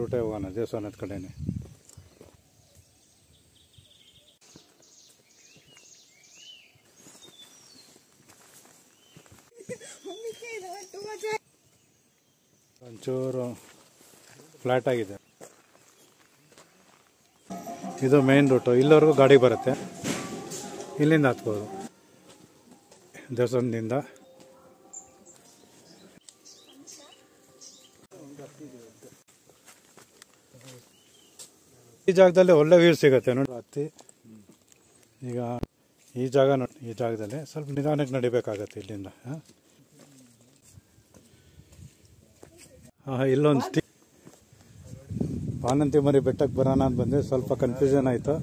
ರೂಟೇ ಹೋಗೋಣ, ದೇವಸ್ಥಾನದ ಕಡೆನೇ. ಒಂಚೂರು ಫ್ಲಾಟ್ ಆಗಿದೆ. ಇದು ಮೇನ್ ರೂಟು, ಇಲ್ಲಿವರೆಗೂ ಗಾಡಿ ಬರುತ್ತೆ, ಇಲ್ಲಿಂದ ಹತ್ಬೋದು ದೇವಸ್ಥಾನದಿಂದ. ಈ ಜಾಗದಲ್ಲಿ ಒಳ್ಳೆ ವ್ಯೂ ಸಿಗುತ್ತೆ ನೋಡಿ. ಹತ್ತಿ ಈಗ ಈ ಜಾಗ ನೋಡಿ, ಈ ಜಾಗದಲ್ಲಿ ಸ್ವಲ್ಪ ನಿಧಾನಕ್ಕೆ ನಡಿಬೇಕಾಗತ್ತೆ ಇಲ್ಲಿಂದ. ಇಲ್ಲೊಂದು ಬಾಣಂತಿ ಮರಿ ಬೆಟ್ಟಕ್ಕೆ ಬರೋಣ ಅಂತ ಬಂದೆ, ಸ್ವಲ್ಪ ಕನ್ಫ್ಯೂಷನ್ ಆಯಿತು.